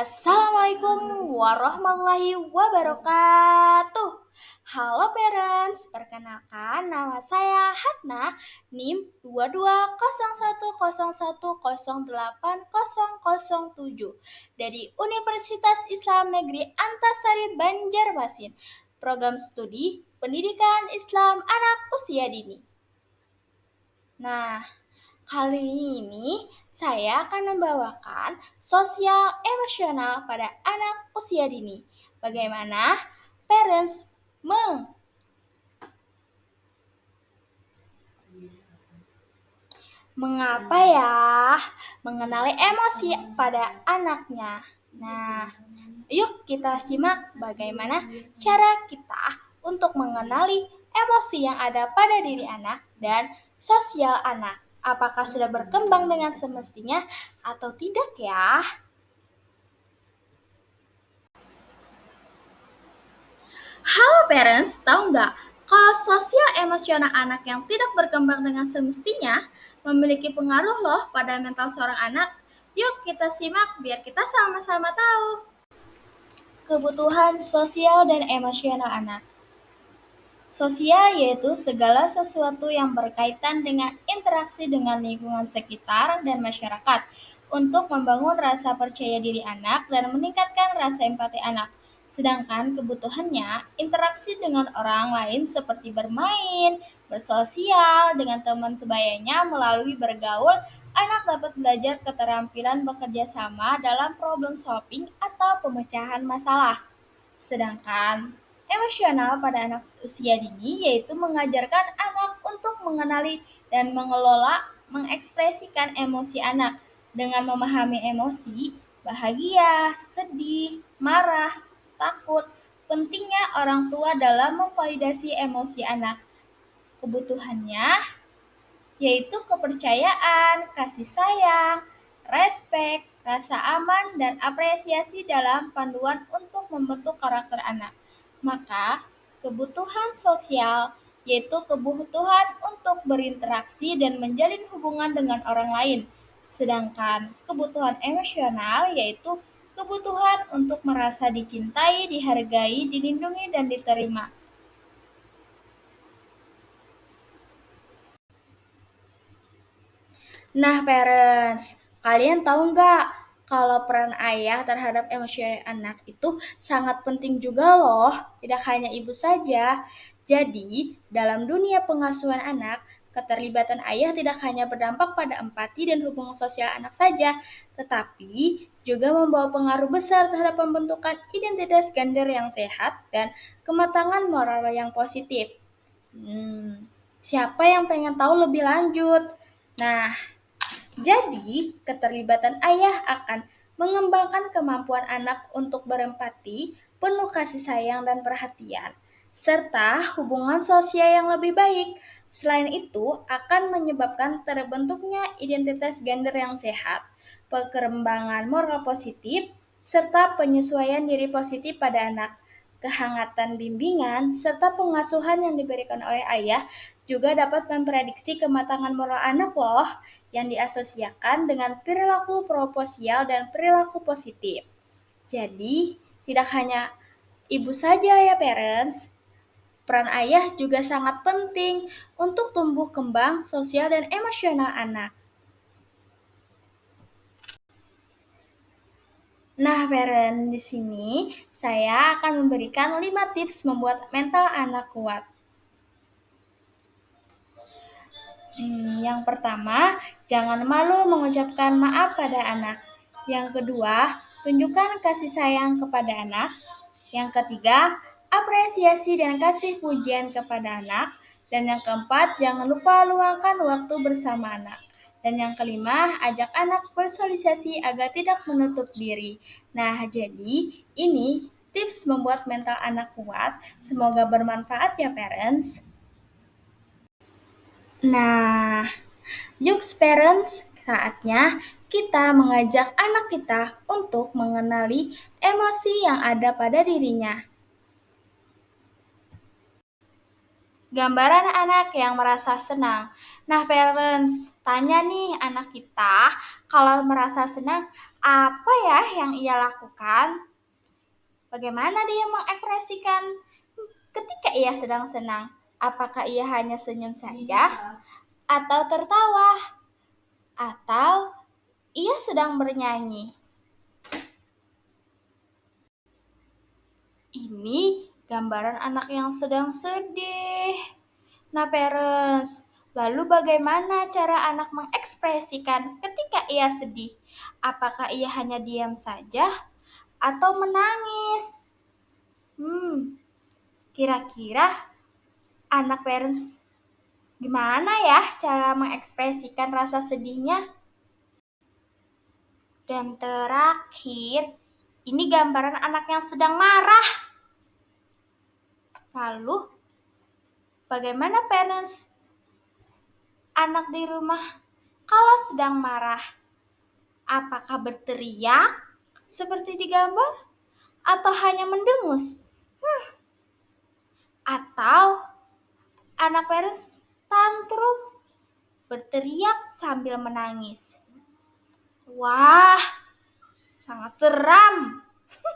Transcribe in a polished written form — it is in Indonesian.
Assalamualaikum warahmatullahi wabarakatuh. Halo parents, perkenalkan nama saya Hatna, NIM 220101080007 dari Universitas Islam Negeri Antasari Banjarmasin, Program Studi Pendidikan Islam Anak Usia Dini. Nah, kali ini saya akan membawakan sosial emosional pada anak usia dini. Bagaimana parents mengapa ya mengenali emosi pada anaknya. Nah, yuk kita simak bagaimana cara kita untuk mengenali emosi yang ada pada diri anak dan sosial anak. Apakah sudah berkembang dengan semestinya atau tidak ya? Halo parents, tahu nggak kalau sosial emosional anak yang tidak berkembang dengan semestinya memiliki pengaruh loh pada mental seorang anak? Yuk kita simak biar kita sama-sama tahu. Kebutuhan sosial dan emosional anak. Sosial yaitu segala sesuatu yang berkaitan dengan interaksi dengan lingkungan sekitar dan masyarakat untuk membangun rasa percaya diri anak dan meningkatkan rasa empati anak. Sedangkan kebutuhannya interaksi dengan orang lain seperti bermain, bersosial dengan teman sebayanya melalui bergaul, anak dapat belajar keterampilan bekerja sama dalam problem solving atau pemecahan masalah. Sedangkan emosional pada anak usia dini yaitu mengajarkan anak untuk mengenali dan mengelola, mengekspresikan emosi anak dengan memahami emosi, bahagia, sedih, marah, takut. Pentingnya orang tua dalam memvalidasi emosi anak. Kebutuhannya yaitu kepercayaan, kasih sayang, respek, rasa aman, dan apresiasi dalam panduan untuk membentuk karakter anak. Maka, kebutuhan sosial yaitu kebutuhan untuk berinteraksi dan menjalin hubungan dengan orang lain. Sedangkan kebutuhan emosional yaitu kebutuhan untuk merasa dicintai, dihargai, dilindungi, dan diterima. Nah, parents, kalian tahu nggak kalau peran ayah terhadap emosi anak itu sangat penting juga loh, tidak hanya ibu saja. Jadi, dalam dunia pengasuhan anak, keterlibatan ayah tidak hanya berdampak pada empati dan hubungan sosial anak saja, tetapi juga membawa pengaruh besar terhadap pembentukan identitas gender yang sehat dan kematangan moral yang positif. Siapa yang pengen tahu lebih lanjut? Nah, jadi, keterlibatan ayah akan mengembangkan kemampuan anak untuk berempati, penuh kasih sayang dan perhatian, serta hubungan sosial yang lebih baik. Selain itu, akan menyebabkan terbentuknya identitas gender yang sehat, perkembangan moral positif, serta penyesuaian diri positif pada anak. Kehangatan bimbingan serta pengasuhan yang diberikan oleh ayah juga dapat memprediksi kematangan moral anak loh yang diasosiasikan dengan perilaku proposial dan perilaku positif. Jadi, tidak hanya ibu saja ya parents, peran ayah juga sangat penting untuk tumbuh kembang sosial dan emosional anak. Nah, parent, di sini saya akan memberikan 5 tips membuat mental anak kuat. Yang pertama, jangan malu mengucapkan maaf pada anak. Yang kedua, tunjukkan kasih sayang kepada anak. Yang ketiga, apresiasi dan kasih pujian kepada anak. Dan yang keempat, jangan lupa luangkan waktu bersama anak. Dan yang kelima, ajak anak bersosialisasi agar tidak menutup diri. Nah, jadi ini tips membuat mental anak kuat. Semoga bermanfaat ya parents. Nah, yuk parents, saatnya kita mengajak anak kita untuk mengenali emosi yang ada pada dirinya. Gambaran anak yang merasa senang. Nah, parents, tanya nih anak kita, kalau merasa senang, Apa ya yang ia lakukan? Bagaimana dia mengekspresikan ketika ia sedang senang? Apakah ia hanya senyum saja? Atau tertawa? Atau ia sedang bernyanyi? Ini gambaran anak yang sedang sedih. Nah, parents, lalu bagaimana cara anak mengekspresikan ketika ia sedih? Apakah ia hanya diam saja atau menangis? Kira-kira anak parents gimana ya cara mengekspresikan rasa sedihnya? Dan terakhir, ini gambaran anak yang sedang marah. Lalu, bagaimana parents anak di rumah kalau sedang marah? Apakah berteriak seperti di gambar? Atau hanya mendengus? Atau anak parents tantrum berteriak sambil menangis? Wah, sangat seram.